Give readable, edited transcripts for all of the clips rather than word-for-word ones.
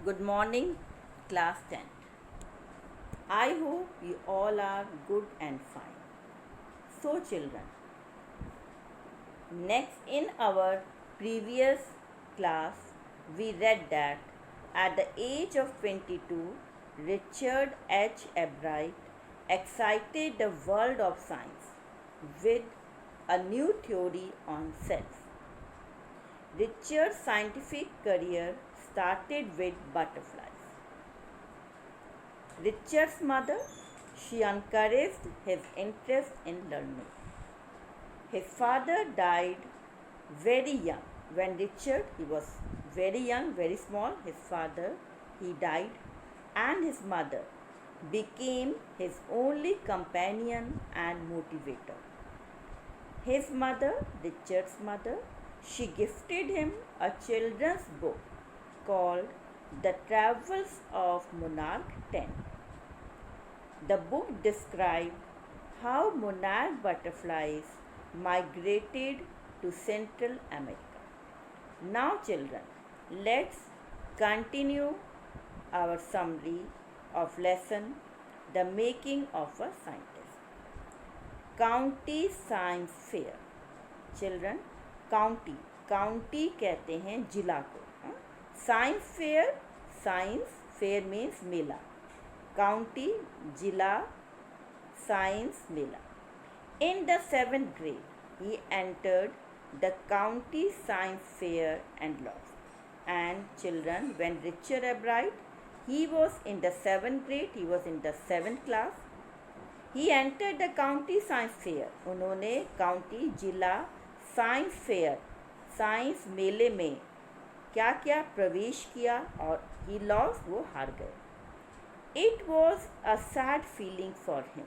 Good morning, class 10. I hope you all are good and fine. So, children, next in our previous class, we read that at the age of 22, Richard H. Albright excited the world of science with a new theory on cells. Richard's scientific career started with butterflies. Richard's mother, she encouraged his interest in learning. His father died very young. When Richard, he was very young, very small, his father, he died, and his mother became his only companion and motivator. His mother, Richard's mother, she gifted him a children's book called The Travels of Monarch 10. The book described how monarch butterflies migrated to Central America. Now, children, let's continue our summary of lesson The Making of a Scientist. County Science Fair. Children, county कहते हैं जिला को. Science fair means मेला. County जिला science Mela. In the 7th grade, he entered the county science fair and lost. And children, when Richard Albright, he was in the 7th grade, he was in the 7th class. He entered the county science fair. उन्होंने county जिला science fair science मेले में क्या क्या प्रवेश किया और he lost, वो हार गए. It was a sad feeling for him.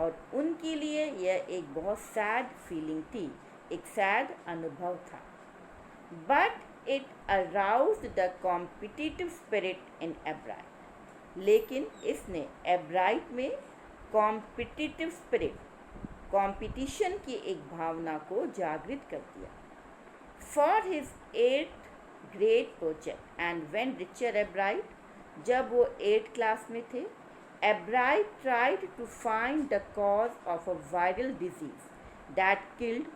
और उनके लिए यह एक बहुत सैड फीलिंग थी, एक सैड अनुभव था. But it aroused the competitive spirit in एब्राइट. लेकिन इसने एब्राइट में कॉम्पिटिटिव स्पिरिट, कंपटीशन की एक भावना को जागृत कर दिया. For his 8th grade project and when Richard Ebright, जब वो 8th क्लास में थे, Ebright tried to find the cause of a viral disease that killed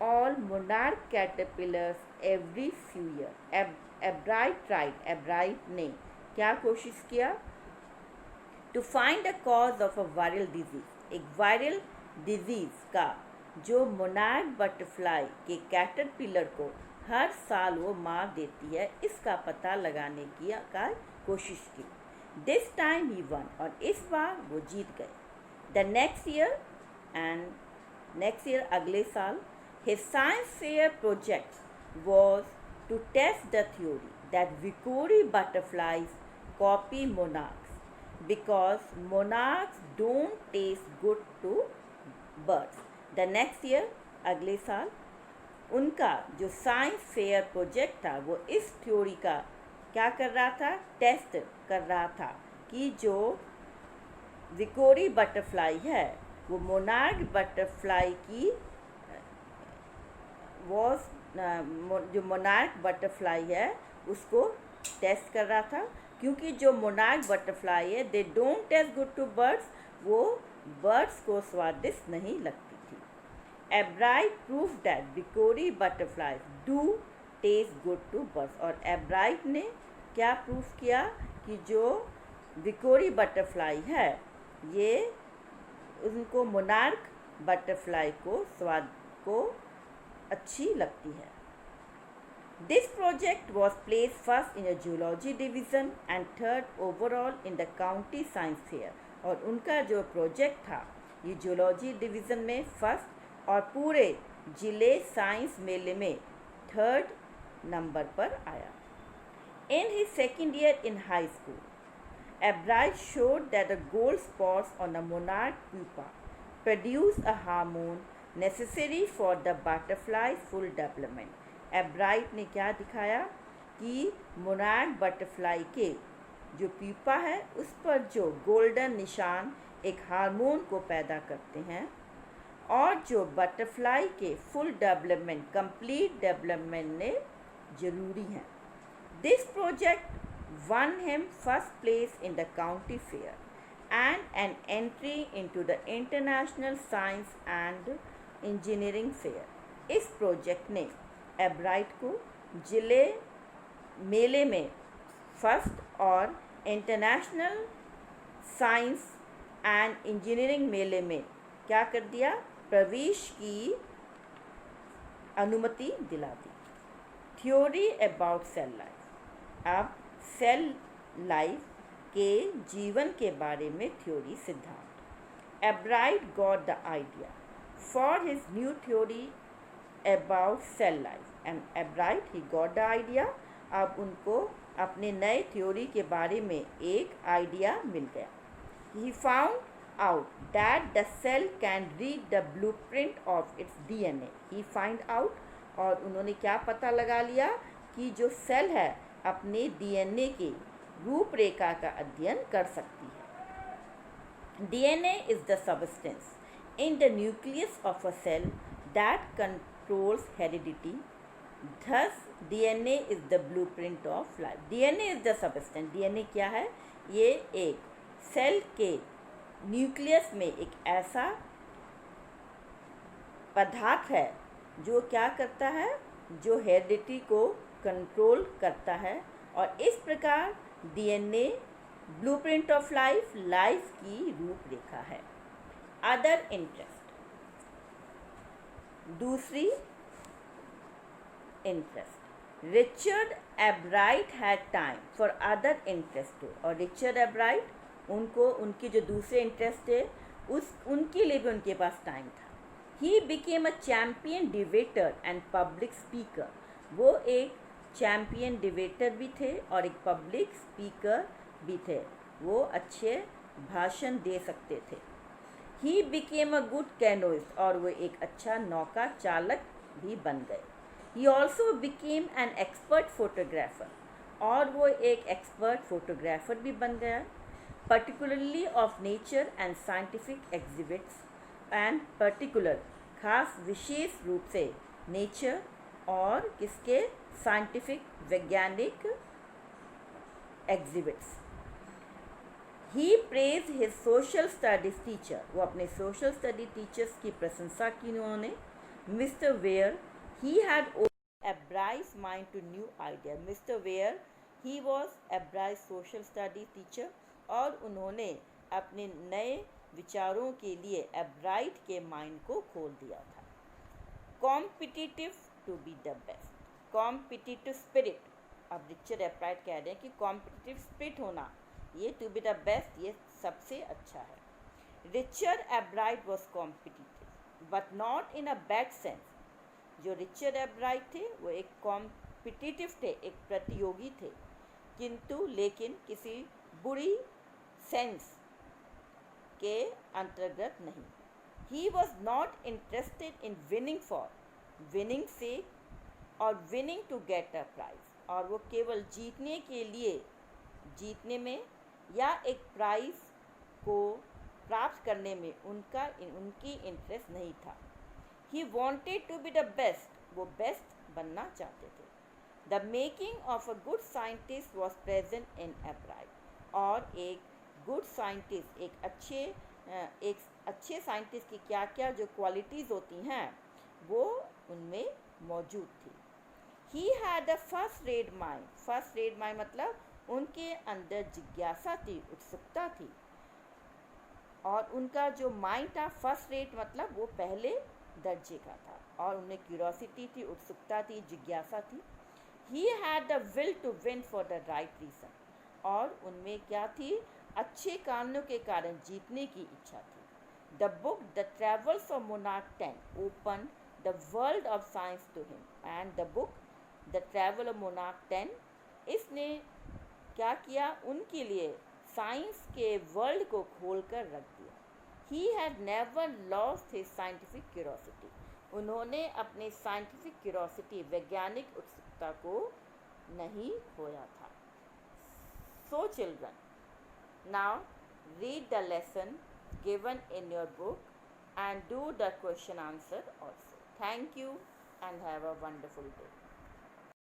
all monarch caterpillars every few year. Ebright ने क्या कोशिश किया? To find the cause of a viral disease, एक viral disease का जो monarch butterfly के caterpillar को हर साल वो मार देती है, इसका पता लगाने की कोशिश की. दिस टाइम ही वन, और इस बार वो जीत गए. द नेक्स्ट ईयर अगले साल, his science fair project was to test the theory that viceroy butterflies copy monarchs because monarchs don't taste good to birds. The next year अगले साल, उनका जो साइंस फेयर प्रोजेक्ट था वो इस थ्योरी का क्या कर रहा था? टेस्ट कर रहा था कि जो विकोरी बटरफ्लाई है वो मोनार्क बटरफ्लाई की जो मोनार्क बटरफ्लाई है उसको टेस्ट कर रहा था, क्योंकि जो मोनार्क बटरफ्लाई है they don't taste good to birds, वो बर्ड्स को स्वादिष्ट नहीं लगती थी. Ebright prove that viceroy butterflies do taste good to birds. और एब्राइट ने क्या प्रूफ किया कि जो विकोरी बटरफ्लाई है ये उनको मोनार्क बटरफ्लाई को स्वाद को अच्छी लगती है. This project was placed first in the zoology division and third overall in the county science fair. और उनका जो प्रोजेक्ट था ये जोलॉजी डिवीज़न में फर्स्ट और पूरे जिले साइंस मेले में 3rd नंबर पर आया. In his 2nd year in high school, एब्राइट showed that the gold spots on the monarch pupa produce a hormone necessary for the butterfly's full development. एब्राइट ने क्या दिखाया कि मोनार्क बटरफ्लाई के जो प्यूपा है उस पर जो गोल्डन निशान एक हार्मोन को पैदा करते हैं और जो बटरफ्लाई के फुल डेवलपमेंट, कंप्लीट डेवलपमेंट में ज़रूरी हैं. This project won him first place in the county fair and an entry into the International Science and Engineering Fair. इस प्रोजेक्ट ने एब्राइट को जिले मेले में फर्स्ट और इंटरनेशनल साइंस एंड इंजीनियरिंग मेले में क्या कर दिया, प्रवेश की अनुमति दिला दी। थ्योरी अबाउट सेल लाइफ, अब सेल लाइफ के जीवन के बारे में थ्योरी सिद्धांत। Ebright got the idea for his new theory about cell life and Ebright he got the idea, अब उनको अपने नए थ्योरी के बारे में एक आइडिया मिल गया। He found out that the cell can read the blueprint of its DNA. He find out, और उन्होंने क्या पता लगा लिया कि जो सेल है अपने डीएनए के रूपरेखा का अध्ययन कर सकती है। DNA is the substance in the nucleus of a cell that controls heredity. Thus, DNA is the blueprint of life. DNA is the substance. DNA क्या है? ये एक सेल के न्यूक्लियस में एक ऐसा पदार्थ है जो क्या करता है, जो हेरिडिटी को कंट्रोल करता है, और इस प्रकार DNA blueprint of life, life की रूपरेखा है। अदर इंटरेस्ट, दूसरी interest, Richard एब्राइट had time for other interest, और रिचर्ड एब्राइट उनको उनके जो दूसरे इंटरेस्ट थे उनके लिए भी उनके पास टाइम था। He became a champion debater and public speaker, वो एक चैम्पियन डिबेटर भी थे और एक पब्लिक स्पीकर भी थे, वो अच्छे भाषण दे सकते थे। He became a good canoeist, और वो एक अच्छा नौका चालक भी बन गए। He also became an expert photographer, और वो एक एक्सपर्ट फोटोग्राफर भी बन गया, particularly of nature and scientific exhibits, and particular खास विशेष रूप से नेचर और किसके, साइंटिफिक वैज्ञानिक exhibits. He praise his social studies teacher, वो अपने सोशल स्टडी टीचर्स की प्रशंसा की उन्होंने। Mr Weir he had Ebright's mind to new idea, Mr Weir he was Ebright's social study teacher, और उन्होंने अपने नए विचारों के लिए एब्राइट के माइंड को खोल दिया था। Competitive to be the best, competitive spirit, अब रिचर्ड एब्राइट कह रहे हैं कि कॉम्पिटिटिव स्पिरिट होना, ये टू बी द बेस्ट, ये सबसे अच्छा है। Richard एब्राइट was competitive but not in a bad sense, जो रिचर्ड एब्राइट थे वो एक कॉम्पिटिटिव थे, एक प्रतियोगी थे, किंतु लेकिन किसी बुरी सेंस के अंतर्गत नहीं। He was not interested in winning for winning से और winning to get a prize, और वो केवल जीतने के लिए, जीतने में या एक प्राइज को प्राप्त करने में उनकी इंटरेस्ट नहीं था। He wanted to be the best, वो बेस्ट बनना चाहते थे। The making of a good scientist was present in Ebright, और एक गुड साइंटिस्ट, एक अच्छे साइंटिस्ट की क्या क्या जो क्वालिटीज़ होती हैं वो उनमें मौजूद थी। He had a first rate mind, first rate mind मतलब उनके अंदर जिज्ञासा थी, उत्सुकता थी, और उनका जो माइंड था फर्स्ट रेट मतलब वो पहले दर्जे का था, और उनमें क्यूरोसिटी थी, उत्सुकता थी, जिज्ञासा थी। He had the will to win for the right reason, और उनमें क्या थी, अच्छे कारणों के कारण जीतने की इच्छा थी। The book the travels of monarch 10 open the world of science to him, and the book the travel of monarch 10, इसने क्या किया, उनके लिए साइंस के वर्ल्ड को खोल कर रख दिया। He had never lost his scientific curiosity, उन्होंने अपने साइंटिफिक क्यूरोसिटी, वैज्ञानिक उत्सुकता को नहीं खोया था। So children, now read the lesson given in your book and do the question answer also. Thank you and have a wonderful day.